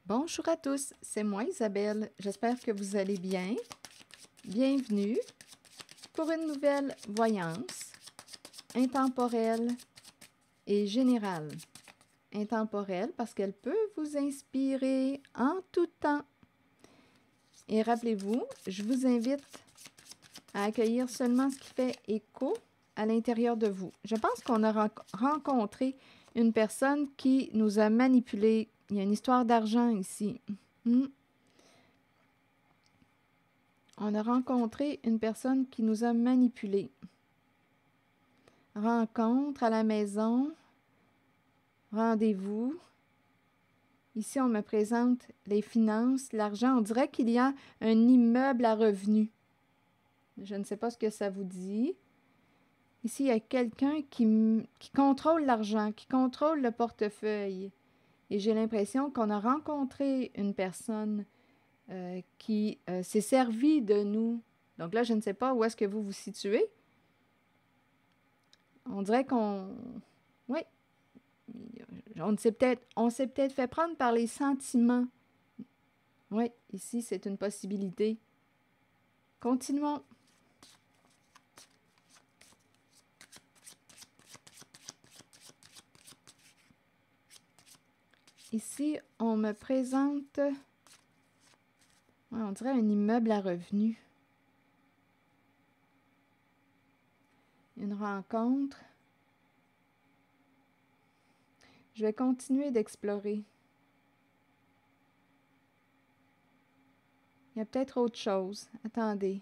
Bonjour à tous, c'est moi Isabelle. J'espère que vous allez bien. Bienvenue pour une nouvelle voyance intemporelle et générale. Intemporelle parce qu'elle peut vous inspirer en tout temps. Et rappelez-vous, je vous invite à accueillir seulement ce qui fait écho à l'intérieur de vous. Je pense qu'on a rencontré une personne qui nous a manipulés. Il y a une histoire d'argent ici. On a rencontré une personne qui nous a manipulés. Rencontre à la maison, rendez-vous. Ici, on me présente les finances, l'argent. On dirait qu'il y a un immeuble à revenus. Je ne sais pas ce que ça vous dit. Ici, il y a quelqu'un qui contrôle l'argent, qui contrôle le portefeuille. Et j'ai l'impression qu'on a rencontré une personne qui s'est servie de nous. Donc là, je ne sais pas où est-ce que vous vous situez. On dirait qu'on... Oui, on s'est peut-être fait prendre par les sentiments. Oui, ici, c'est une possibilité. Continuons. Ici, on me présente... Ouais, on dirait un immeuble à revenus. Une rencontre. Je vais continuer d'explorer. Il y a peut-être autre chose. Attendez.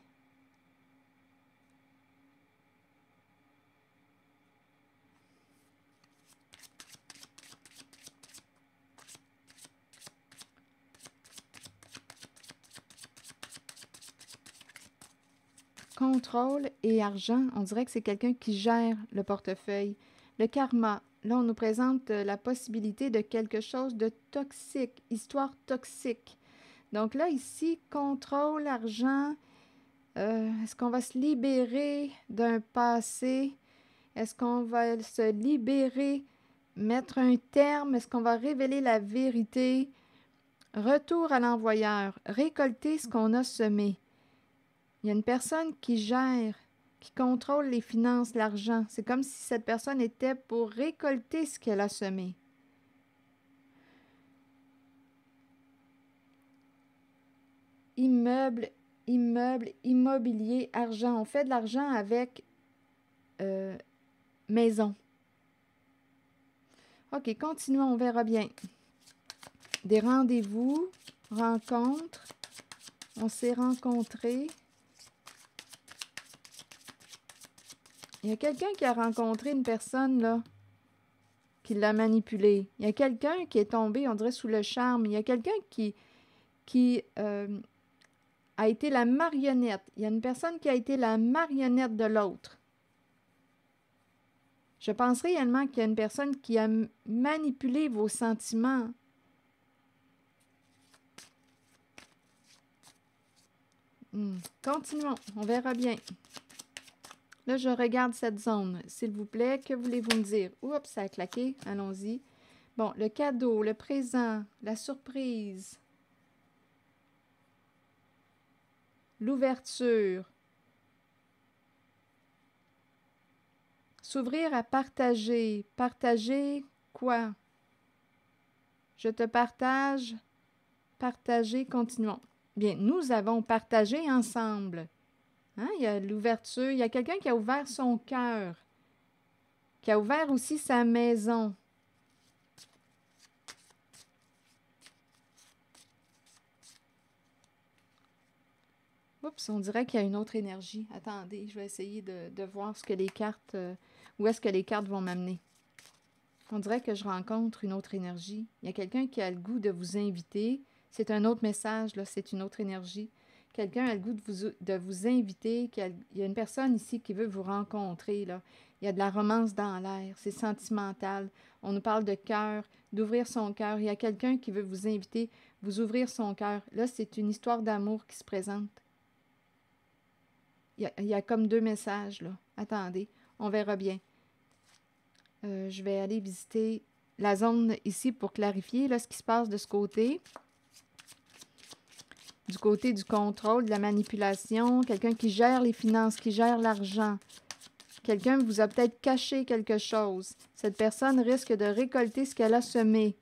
Contrôle et argent, on dirait que c'est quelqu'un qui gère le portefeuille. Le karma, là, on nous présente la possibilité de quelque chose de toxique, histoire toxique. Donc là, ici, contrôle, argent, est-ce qu'on va se libérer d'un passé? Est-ce qu'on va se libérer, mettre un terme? Est-ce qu'on va révéler la vérité? Retour à l'envoyeur, récolter ce qu'on a semé. Il y a une personne qui gère, qui contrôle les finances, l'argent. C'est comme si cette personne était pour récolter ce qu'elle a semé. Immeuble, immobilier, argent. On fait de l'argent avec maison. OK, continuons, on verra bien. Des rendez-vous, rencontres. On s'est rencontrés. Il y a quelqu'un qui a rencontré une personne, là, qui l'a manipulé. Il y a quelqu'un qui est tombé, on dirait, sous le charme. Il y a quelqu'un qui a été la marionnette. Il y a une personne qui a été la marionnette de l'autre. Je pense réellement qu'il y a une personne qui a manipulé vos sentiments. Continuons, on verra bien. Là, je regarde cette zone. S'il vous plaît, que voulez-vous me dire? Oups, ça a claqué. Allons-y. Bon, le cadeau, le présent, la surprise, l'ouverture. S'ouvrir à partager. Partager quoi? Je te partage. Partager, continuons. Bien, nous avons partagé ensemble. Hein? Il y a l'ouverture. Il y a quelqu'un qui a ouvert son cœur, qui a ouvert aussi sa maison. Oups, on dirait qu'il y a une autre énergie. Attendez, je vais essayer de voir ce que les cartes, où est-ce que les cartes vont m'amener. On dirait que je rencontre une autre énergie. Il y a quelqu'un qui a le goût de vous inviter. C'est un autre message, là, c'est une autre énergie. Quelqu'un a le goût de vous inviter. Il y a une personne ici qui veut vous rencontrer, là. Il y a de la romance dans l'air, c'est sentimental. On nous parle de cœur, d'ouvrir son cœur. Il y a quelqu'un qui veut vous inviter, vous ouvrir son cœur. Là, c'est une histoire d'amour qui se présente. Il y a comme deux messages, là. Attendez, on verra bien. Je vais aller visiter la zone ici pour clarifier là, ce qui se passe de ce côté. du côté du contrôle, de la manipulation, quelqu'un qui gère les finances, qui gère l'argent. Quelqu'un vous a peut-être caché quelque chose. Cette personne risque de récolter ce qu'elle a semé.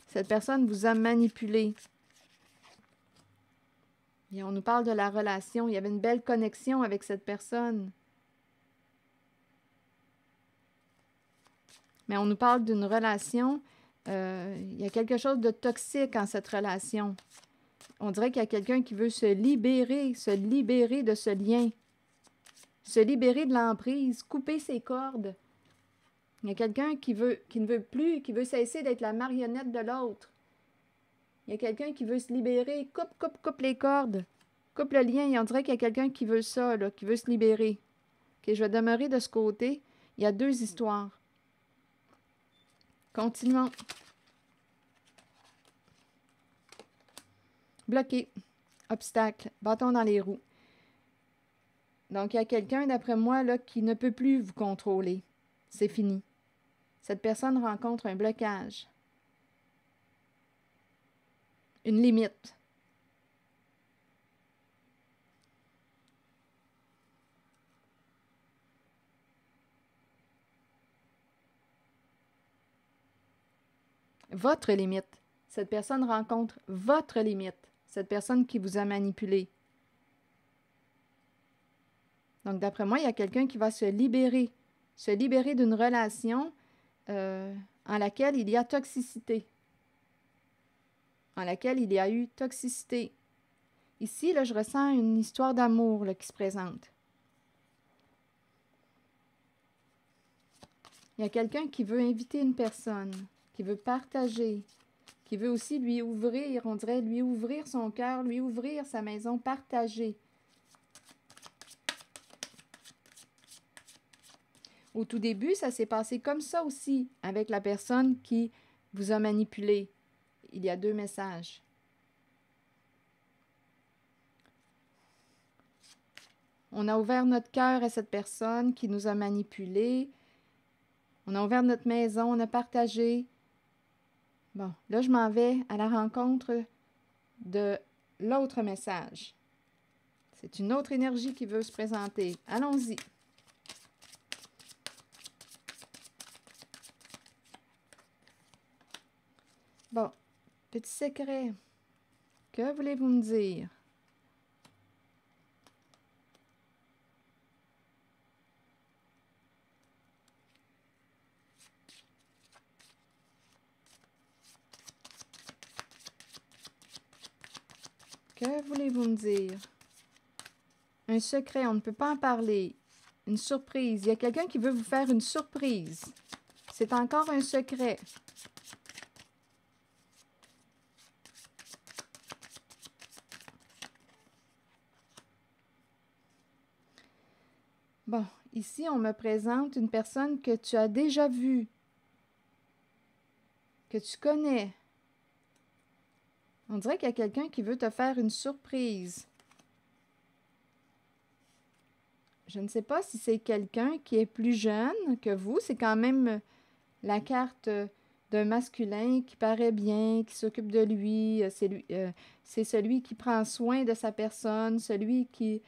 Cette personne vous a manipulé. Et on nous parle de la relation. Il y avait une belle connexion avec cette personne. Mais on nous parle d'une relation. Il y a quelque chose de toxique en cette relation. On dirait qu'il y a quelqu'un qui veut se libérer de ce lien. Se libérer de l'emprise, couper ses cordes. Il y a quelqu'un qui ne veut plus, qui veut cesser d'être la marionnette de l'autre. Il y a quelqu'un qui veut se libérer, coupe les cordes, coupe le lien. Et on dirait qu'il y a quelqu'un qui veut ça, là, qui veut se libérer. Okay, je vais demeurer de ce côté. Il y a deux histoires. Continuons. Bloqué. Obstacle. Bâton dans les roues. Donc, il y a quelqu'un, d'après moi, là, qui ne peut plus vous contrôler. C'est fini. Cette personne rencontre un blocage. Une limite. Votre limite. Cette personne rencontre votre limite. Cette personne qui vous a manipulé. Donc, d'après moi, il y a quelqu'un qui va se libérer d'une relation en laquelle il y a toxicité. En laquelle il y a eu toxicité. Ici, là, je ressens une histoire d'amour qui se présente. Il y a quelqu'un qui veut inviter une personne, qui veut partager, qui veut aussi lui ouvrir, on dirait lui ouvrir son cœur, lui ouvrir sa maison, partager. Au tout début, ça s'est passé comme ça aussi avec la personne qui vous a manipulé. Il y a deux messages. On a ouvert notre cœur à cette personne qui nous a manipulés. On a ouvert notre maison, on a partagé. Bon, là, je m'en vais à la rencontre de l'autre message. C'est une autre énergie qui veut se présenter. Allons-y. Bon, petit secret. Que voulez-vous me dire? Que voulez-vous me dire? Un secret, on ne peut pas en parler. Une surprise. Il y a quelqu'un qui veut vous faire une surprise. C'est encore un secret. Bon, ici, on me présente une personne que tu as déjà vue, que tu connais. On dirait qu'il y a quelqu'un qui veut te faire une surprise. Je ne sais pas si c'est quelqu'un qui est plus jeune que vous. C'est quand même la carte d'un masculin qui paraît bien, qui s'occupe de lui. C'est celui qui prend soin de sa personne, celui qui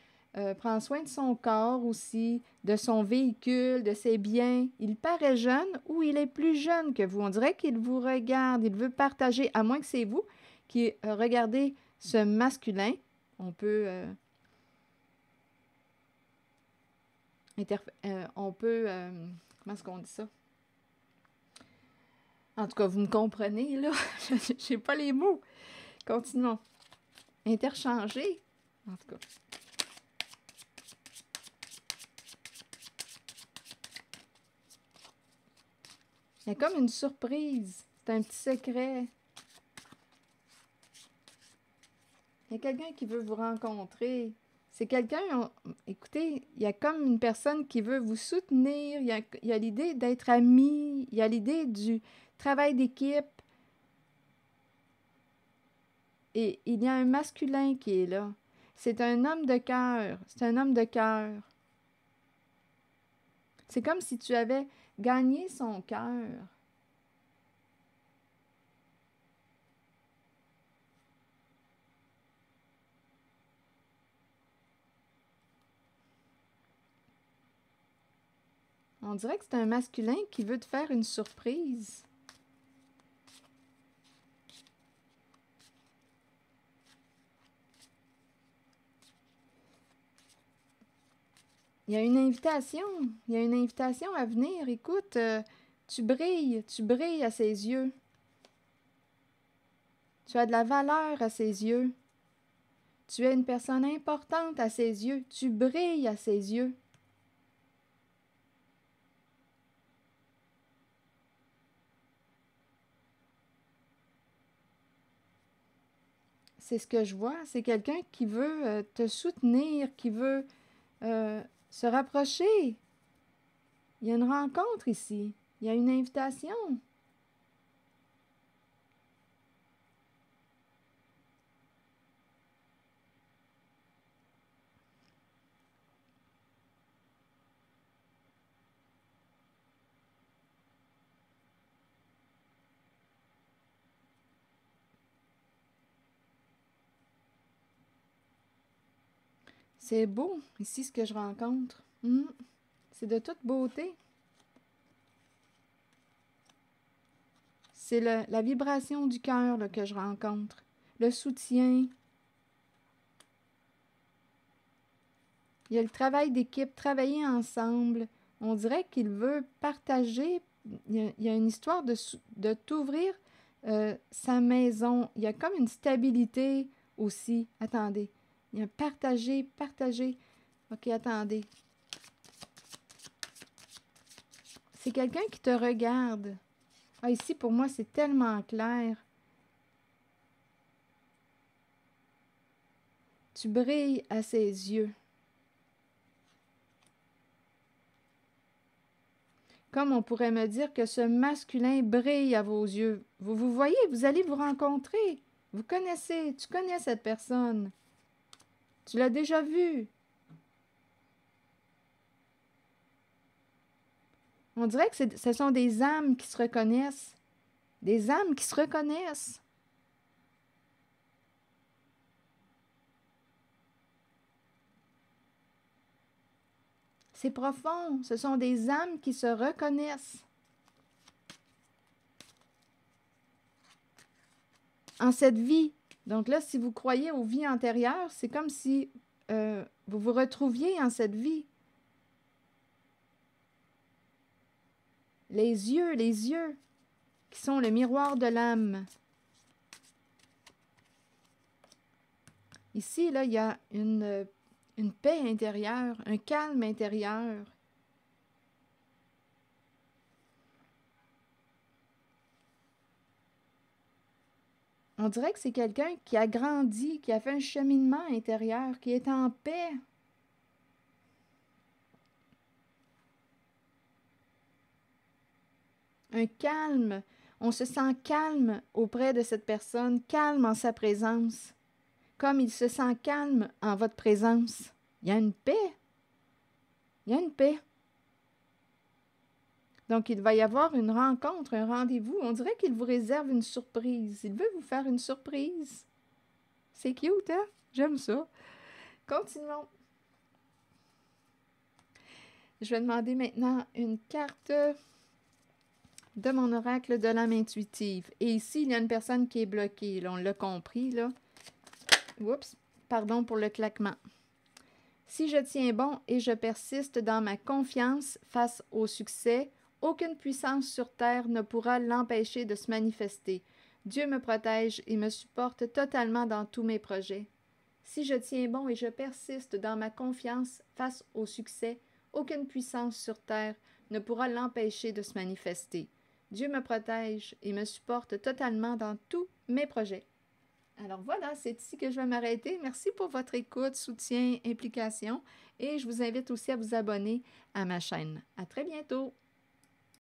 prend soin de son corps aussi, de son véhicule, de ses biens. Il paraît jeune ou il est plus jeune que vous. On dirait qu'il vous regarde, il veut partager, à moins que c'est vous qui regardez ce masculin. On peut... comment est-ce qu'on dit ça? En tout cas, vous me comprenez, là. Je n'ai pas les mots. Continuons. Interchanger. En tout cas. Il y a comme une surprise. C'est un petit secret. Il y a quelqu'un qui veut vous rencontrer. C'est quelqu'un, écoutez, il y a comme une personne qui veut vous soutenir, il y a l'idée d'être ami, il y a l'idée du travail d'équipe. Et il y a un masculin qui est là. C'est un homme de cœur, c'est un homme de cœur. C'est comme si tu avais gagné son cœur. On dirait que c'est un masculin qui veut te faire une surprise. Il y a une invitation. Il y a une invitation à venir. Écoute, tu brilles à ses yeux. Tu as de la valeur à ses yeux. Tu es une personne importante à ses yeux. Tu brilles à ses yeux. C'est ce que je vois. C'est quelqu'un qui veut te soutenir, qui veut se rapprocher. Il y a une rencontre ici. Il y a une invitation. C'est beau, ici, ce que je rencontre. C'est de toute beauté. C'est la vibration du cœur que je rencontre. Le soutien. Il y a le travail d'équipe, travailler ensemble. On dirait qu'il veut partager. Il y a une histoire de t'ouvrir sa maison. Il y a comme une stabilité aussi. Attendez. Il y a partager. OK, attendez. C'est quelqu'un qui te regarde. Ah, ici, pour moi, c'est tellement clair. Tu brilles à ses yeux. Comme on pourrait me dire que ce masculin brille à vos yeux. Vous voyez, vous allez vous rencontrer. Vous connaissez, tu connais cette personne. Tu l'as déjà vue. On dirait que ce sont des âmes qui se reconnaissent. Des âmes qui se reconnaissent. C'est profond. Ce sont des âmes qui se reconnaissent. En cette vie. Donc là, si vous croyez aux vies antérieures, c'est comme si vous vous retrouviez en cette vie. Les yeux, qui sont le miroir de l'âme. Ici, là, il y a une paix intérieure, un calme intérieur. On dirait que c'est quelqu'un qui a grandi, qui a fait un cheminement intérieur, qui est en paix. Un calme. On se sent calme auprès de cette personne, calme en sa présence, comme il se sent calme en votre présence. Il y a une paix. Il y a une paix. Donc, il va y avoir une rencontre, un rendez-vous. On dirait qu'il vous réserve une surprise. Il veut vous faire une surprise. C'est cute, hein? J'aime ça. Continuons. Je vais demander maintenant une carte de mon oracle de l'âme intuitive. Et ici, il y a une personne qui est bloquée. Là, on l'a compris, là. Oups, pardon pour le claquement. Si je tiens bon et je persiste dans ma confiance face au succès, aucune puissance sur terre ne pourra l'empêcher de se manifester. Dieu me protège et me supporte totalement dans tous mes projets. Si je tiens bon et je persiste dans ma confiance face au succès, aucune puissance sur terre ne pourra l'empêcher de se manifester. Dieu me protège et me supporte totalement dans tous mes projets. Alors voilà, c'est ici que je vais m'arrêter. Merci pour votre écoute, soutien, implication et je vous invite aussi à vous abonner à ma chaîne. À très bientôt!